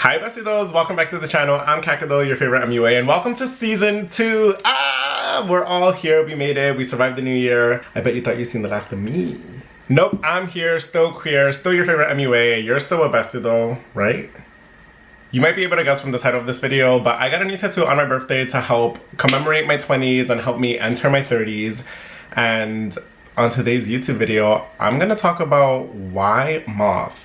Hi Bestidoes, welcome back to the channel. I'm Cacidoe, your favorite MUA, and welcome to season 2. We're all here, we made it, we survived the new year. I bet you thought you'd seen the last of me. Nope, I'm here, still queer, still your favorite MUA. You're still a Bestidoe, right? You might be able to guess from the title of this video, but I got a new tattoo on my birthday to help commemorate my 20s and help me enter my 30s. And on today's YouTube video, I'm gonna talk about why Moth.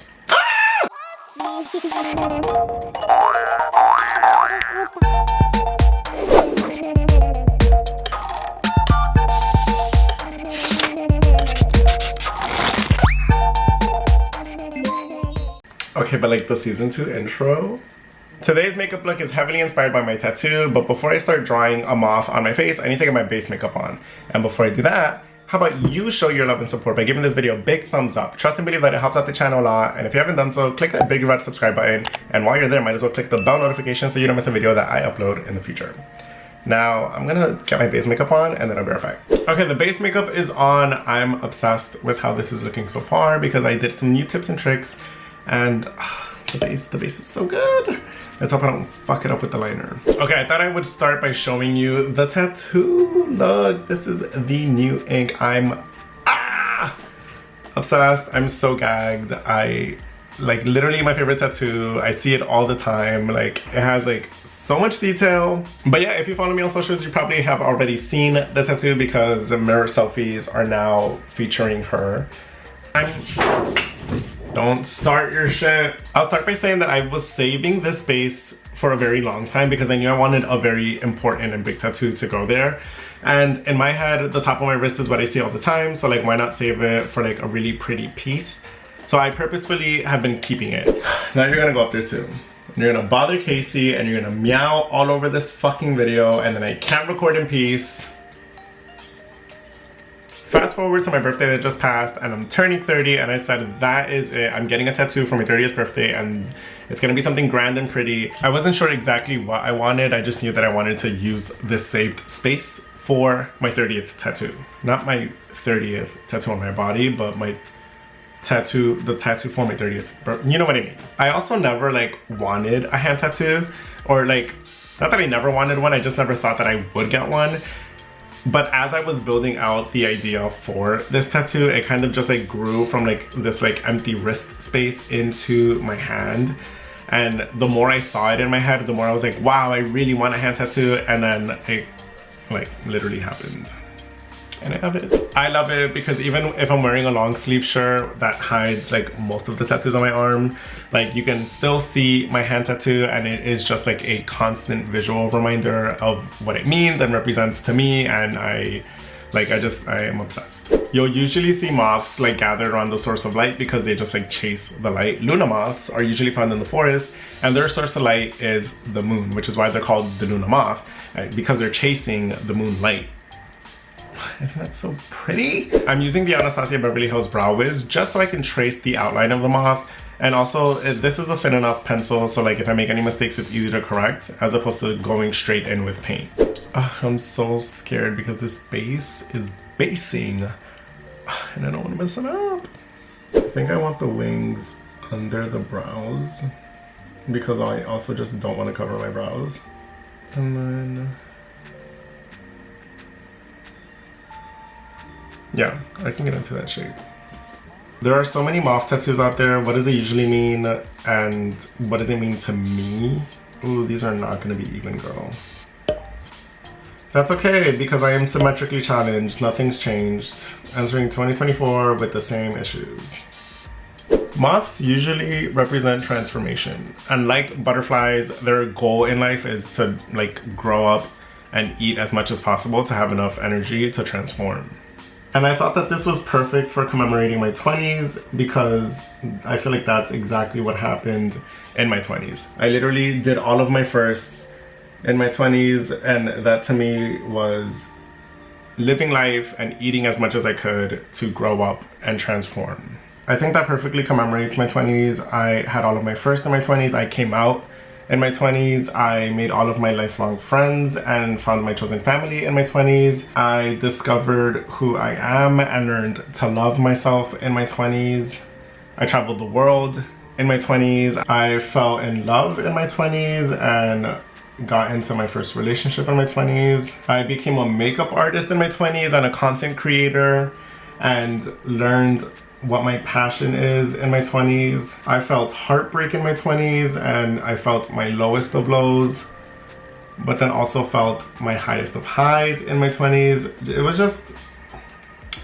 Okay, but like the season 2 intro. Today's makeup look is heavily inspired by my tattoo, but before I start drawing a moth on my face, I need to get my base makeup on. And before I do that, how about you show your love and support by giving this video a big thumbs up. Trust and believe that it helps out the channel a lot, and if you haven't done so, click that big red subscribe button, and while you're there, might as well click the bell notification so you don't miss a video that I upload in the future. Now, I'm gonna get my base makeup on, and then I'll be right back. Okay, the base makeup is on. I'm obsessed with how this is looking so far because I did some new tips and tricks, and the base is so good. Let's hope I don't fuck it up with the liner. Okay, I thought I would start by showing you the tattoo. Look, this is the new ink. I'm obsessed. I'm so gagged. Like literally my favorite tattoo. I see it all the time. Like it has like so much detail. But yeah, if you follow me on socials, you probably have already seen the tattoo because the mirror selfies are now featuring her. Don't start your shit. I'll start by saying that I was saving this space for a very long time because I knew I wanted a very important and big tattoo to go there. And in my head, the top of my wrist is what I see all the time. So like, why not save it for like a really pretty piece? So I purposefully have been keeping it. Now you're gonna go up there too. And you're gonna bother Casey and you're gonna meow all over this fucking video, and then I can't record in peace. Fast forward to my birthday that just passed, and I'm turning 30, and I said that is it. I'm getting a tattoo for my 30th birthday, and it's gonna be something grand and pretty. I wasn't sure exactly what I wanted. I just knew that I wanted to use this saved space for my 30th tattoo. Not my 30th tattoo on my body, but my tattoo, the tattoo for my 30th birthday. You know what I mean? I also never like wanted a hand tattoo, or like, not that I never wanted one, I just never thought that I would get one. But as I was building out the idea for this tattoo, it kind of just like grew from like this like empty wrist space into my hand. And the more I saw it in my head, the more I was like, wow, I really want a hand tattoo. And then it like literally happened. And I love it. I love it because even if I'm wearing a long sleeve shirt that hides like most of the tattoos on my arm, like you can still see my hand tattoo, and it is just like a constant visual reminder of what it means and represents to me. And I am obsessed. You'll usually see moths like gathered around the source of light because they just like chase the light. Luna moths are usually found in the forest, and their source of light is the moon, which is why they're called the Luna moth, because they're chasing the moonlight. Isn't that so pretty? I'm using the Anastasia Beverly Hills Brow Wiz just so I can trace the outline of the moth. And also, this is a thin enough pencil, so like if I make any mistakes, it's easy to correct, as opposed to going straight in with paint. I'm so scared because this base is basing, and I don't want to mess it up. I think I want the wings under the brows, because I also just don't want to cover my brows. And then... yeah, I can get into that shape. There are so many moth tattoos out there. What does it usually mean? And what does it mean to me? Ooh, these are not gonna be even, girl. That's okay, because I am symmetrically challenged. Nothing's changed. Entering 2024 with the same issues. Moths usually represent transformation. And like butterflies, their goal in life is to like grow up and eat as much as possible to have enough energy to transform. And I thought that this was perfect for commemorating my 20s because I feel like that's exactly what happened in my 20s. I literally did all of my firsts in my 20s, and that to me was living life and eating as much as I could to grow up and transform. I think that perfectly commemorates my 20s. I had all of my firsts in my 20s. I came out in my 20s. I made all of my lifelong friends and found my chosen family in my 20s. I discovered who I am and learned to love myself in my 20s. I traveled the world in my 20s. I fell in love in my 20s and got into my first relationship in my 20s. I became a makeup artist in my 20s and a content creator and learned what my passion is in my 20s. I felt heartbreak in my 20s and I felt my lowest of lows, but then also felt my highest of highs in my 20s. It was just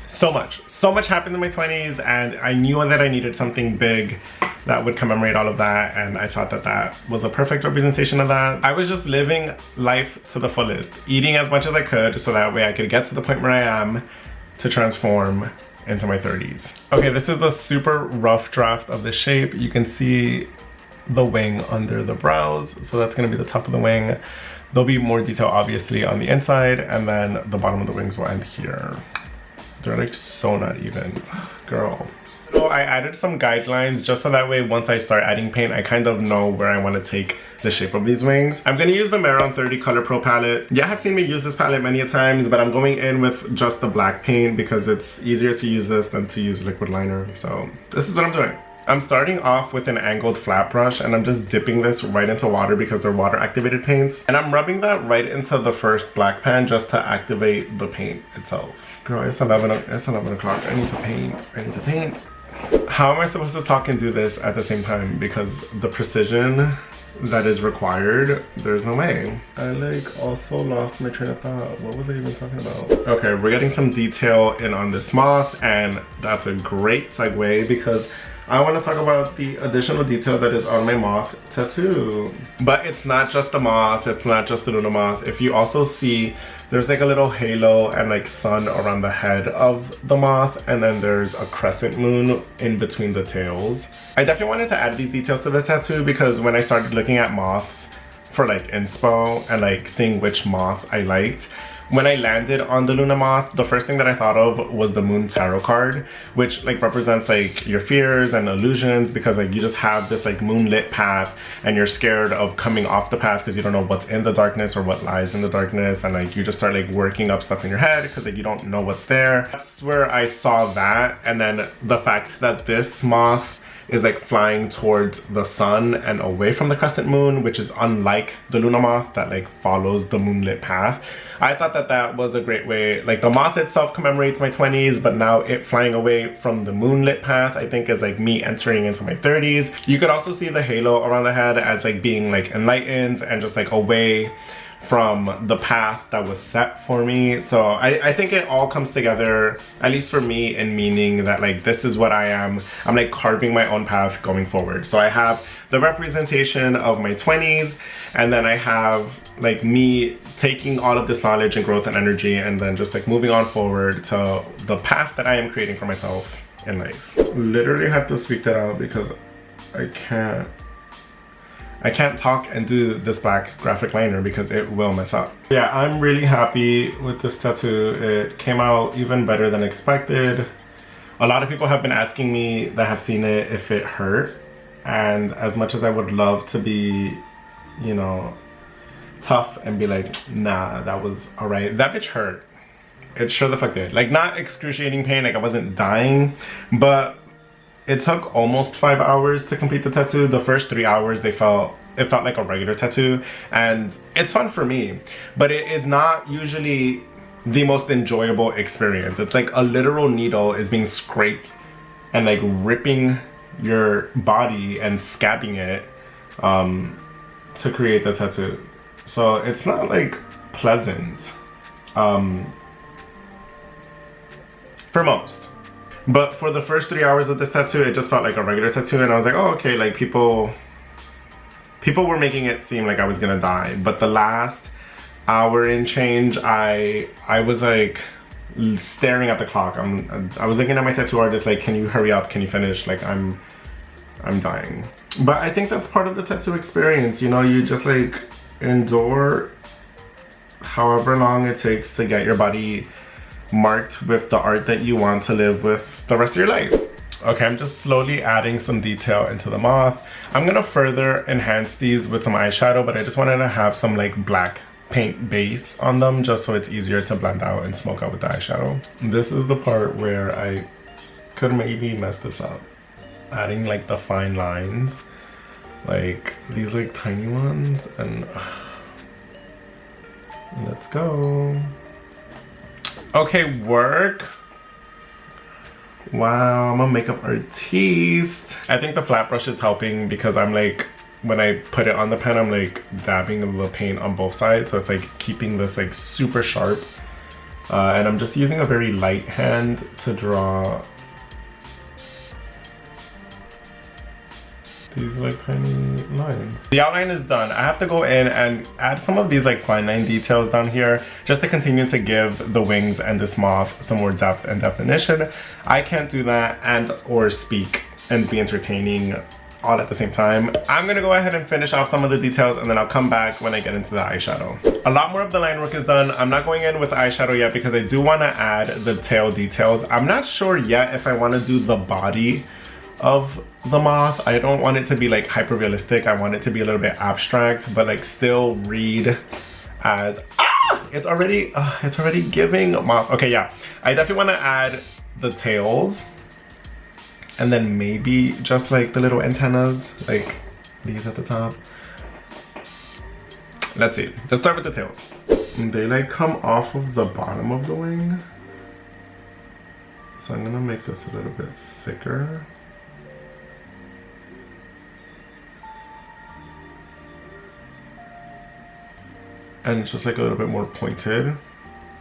so much happened in my 20s, and I knew that I needed something big that would commemorate all of that, and I thought that that was a perfect representation of that. I was just living life to the fullest, eating as much as I could so that way I could get to the point where I am to transform into my 30s. Okay, this is a super rough draft of the shape. You can see the wing under the brows, so that's gonna be the top of the wing. There'll be more detail obviously on the inside, and then the bottom of the wings will end here. They're like so not even, girl. So I added some guidelines just so that way once I start adding paint, I kind of know where I want to take the shape of these wings. I'm going to use the Mehron 30 Color Pro palette. You have seen me use this palette many a times, but I'm going in with just the black paint because it's easier to use this than to use liquid liner. So this is what I'm doing. I'm starting off with an angled flat brush and I'm just dipping this right into water because they're water activated paints. And I'm rubbing that right into the first black pan just to activate the paint itself. Girl, it's 11 o'clock. I need to paint. I need to paint. How am I supposed to talk and do this at the same time? Because the precision that is required, there's no way. I like also lost my train of thought. What was I even talking about? Okay, we're getting some detail in on this moth, and that's a great segue because I want to talk about the additional detail that is on my moth tattoo. But it's not just the moth, it's not just the Luna moth. If you also see, there's like a little halo and like sun around the head of the moth, and then there's a crescent moon in between the tails. I definitely wanted to add these details to the tattoo because when I started looking at moths for like inspo and like seeing which moth I liked, when I landed on the Luna moth, the first thing that I thought of was the Moon Tarot card, which like represents like your fears and illusions because like you just have this like moonlit path and you're scared of coming off the path because you don't know what's in the darkness or what lies in the darkness, and like you just start like working up stuff in your head because like you don't know what's there. That's where I saw that, and then the fact that this moth is like flying towards the sun and away from the crescent moon, which is unlike the Luna moth that like follows the moonlit path. I thought that that was a great way. Like the moth itself commemorates my 20s, but now it flying away from the moonlit path I think is like me entering into my 30s. You could also see the halo around the head as like being like enlightened and just like away from the path that was set for me. So I think it all comes together, at least for me, in meaning that like this is what I am. I'm like carving my own path going forward. So I have the representation of my 20s, and then I have like me taking all of this knowledge and growth and energy and then just like moving on forward to the path that I am creating for myself in life. Literally have to speak that out because I can't talk and do this black graphic liner because it will mess up. Yeah, I'm really happy with this tattoo. It came out even better than expected. A lot of people have been asking me that have seen it if it hurt. And as much as I would love to be, you know, tough and be like, nah, that was all right. That bitch hurt. It sure the fuck did. Like not excruciating pain, like I wasn't dying, but it took almost 5 hours to complete the tattoo. The first 3 hours, it felt like a regular tattoo, and it's fun for me, but it is not usually the most enjoyable experience. It's like a literal needle is being scraped and like ripping your body and scabbing it to create the tattoo. So it's not like pleasant for most. But for the first 3 hours of this tattoo, it just felt like a regular tattoo, and I was like, oh, okay, like people were making it seem like I was gonna die. But the last hour and change, I was like staring at the clock. I was looking at my tattoo artist like, can you hurry up? Can you finish? Like I'm dying. But I think that's part of the tattoo experience. You know, you just like endure however long it takes to get your body marked with the art that you want to live with the rest of your life. Okay, I'm just slowly adding some detail into the moth. I'm gonna further enhance these with some eyeshadow, but I just wanted to have some like black paint base on them just so it's easier to blend out and smoke out with the eyeshadow. This is the part where I could maybe mess this up. adding like the fine lines, like these like tiny ones, and let's go. Okay, work. Wow, I'm a makeup artiste. I think the flat brush is helping because I'm like, when I put it on the pen, I'm like dabbing the paint on both sides, so it's like keeping this like super sharp. And I'm just using a very light hand to draw these like tiny lines. The outline is done. I have to go in and add some of these like fine line details down here just to continue to give the wings and this moth some more depth and definition. I can't do that and or speak and be entertaining all at the same time. I'm gonna go ahead and finish off some of the details, and then I'll come back when I get into the eyeshadow. A lot more of the line work is done. I'm not going in with eyeshadow yet because I do want to add the tail details. I'm not sure yet if I want to do the body of the moth. I don't want it to be like hyper realistic. I want it to be a little bit abstract, but like still read as it's already giving moth. Okay, yeah, I definitely want to add the tails, and then maybe just like the little antennas, like these at the top. Let's see, let's start with the tails. They like come off of the bottom of the wing, so I'm gonna make this a little bit thicker. And it's just like a little bit more pointed,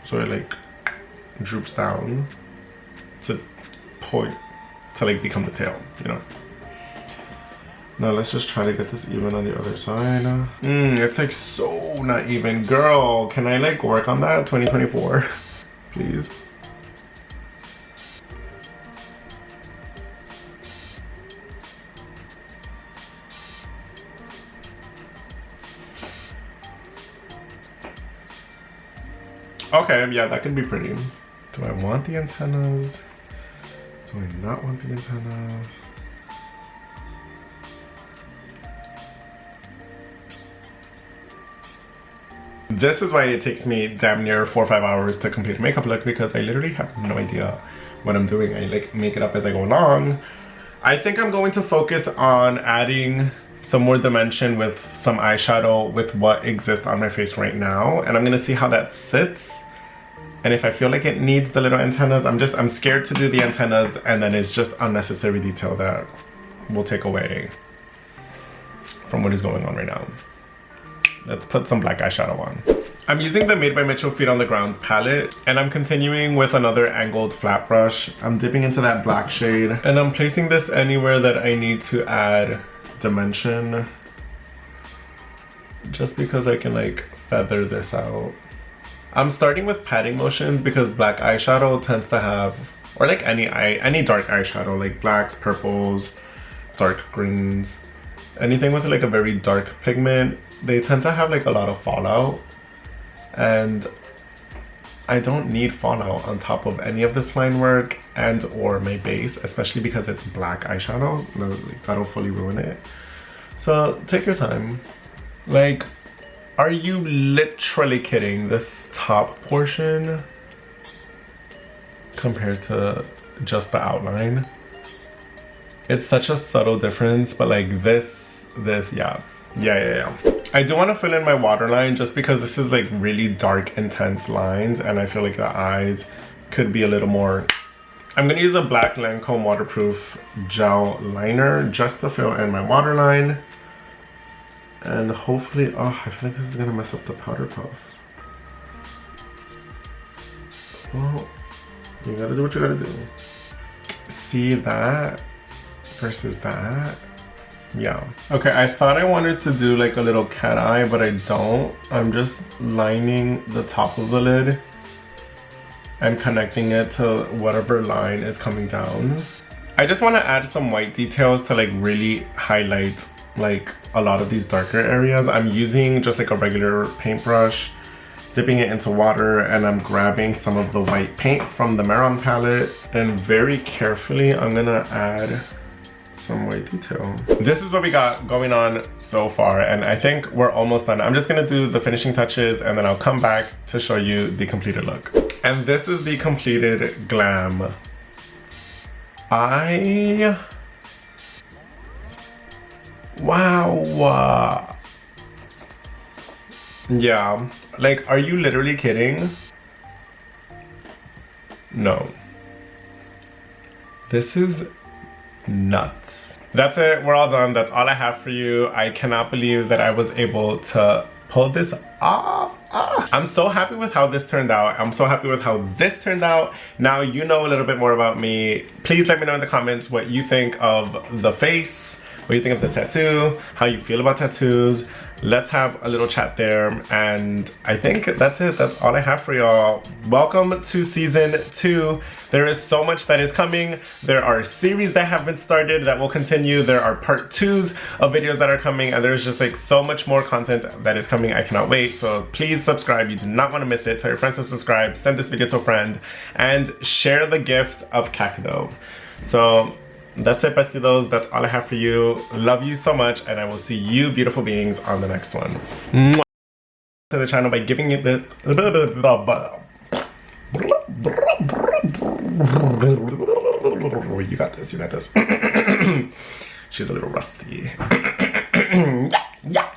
so it like droops down to point to like become the tail, you know. Now let's just try to get this even on the other side. It's like so not even. Girl, can I like work on that 2024 please? Okay, yeah, that could be pretty. Do I want the antennas? Do I not want the antennas? This is why it takes me damn near 4 or 5 hours to complete a makeup look, because I literally have no idea what I'm doing. I like make it up as I go along. I think I'm going to focus on adding some more dimension with some eyeshadow with what exists on my face right now, and I'm gonna see how that sits. And if I feel like it needs the little antennas, I'm scared to do the antennas, and then it's just unnecessary detail that will take away from what is going on right now. Let's put some black eyeshadow on. I'm using the Made by Mitchell Feet on the Ground palette, and I'm continuing with another angled flat brush. I'm dipping into that black shade, and I'm placing this anywhere that I need to add dimension, just because I can like feather this out. I'm starting with patting motions because black eyeshadow tends to have, or like any dark eyeshadow, like blacks, purples, dark greens, anything with like a very dark pigment, they tend to have like a lot of fallout, and I don't need fallout on top of any of this line work and or my base, especially because it's black eyeshadow. Like, that'll fully ruin it. So take your time. Like, are you literally kidding? This top portion compared to just the outline, it's such a subtle difference, but like this, yeah. I do want to fill in my waterline just because this is like really dark, intense lines, and I feel like the eyes could be a little more. I'm gonna use a black Lancome waterproof gel liner just to fill in my waterline. And hopefully, oh, I feel like this is gonna mess up the powder puff. Well, you gotta do what you gotta do. See that versus that? Yeah. Okay, I thought I wanted to do like a little cat eye, but I don't. I'm just lining the top of the lid and connecting it to whatever line is coming down. I just want to add some white details to like really highlight like a lot of these darker areas. I'm using just like a regular paintbrush, dipping it into water, and I'm grabbing some of the white paint from the Maron palette, and very carefully I'm gonna add some white detail. This is what we got going on so far, and I think we're almost done. I'm just gonna do the finishing touches, and then I'll come back to show you the completed look. And this is the completed glam. I Wow. Yeah. Like, are you literally kidding? No. This is nuts. That's it. We're all done. That's all I have for you. I cannot believe that I was able to pull this off. I'm so happy with how this turned out. I'm so happy with how this turned out. Now you know a little bit more about me. Please let me know in the comments what you think of the face, what you think of the tattoo, how you feel about tattoos. Let's have a little chat there. And I think that's it. That's all I have for y'all. Welcome to season 2. There is so much that is coming. There are series that have been started that will continue. There are part 2s of videos that are coming, and there's just like so much more content that is coming. I cannot wait. So please subscribe. You do not want to miss it. Tell your friends to subscribe. Send this video to a friend and share the gift of cacidoe. So that's it, Bestidoes. That's all I have for you. Love you so much, and I will see you beautiful beings on the next one. Mwah. To the channel by giving it the you got this, you got this. She's a little rusty. Yeah.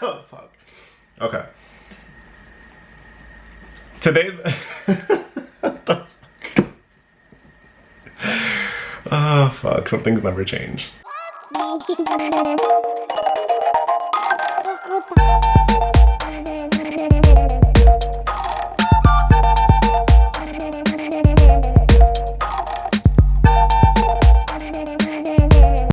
Oh, fuck. Okay. Today's what the fuck? Oh fuck, some things never change.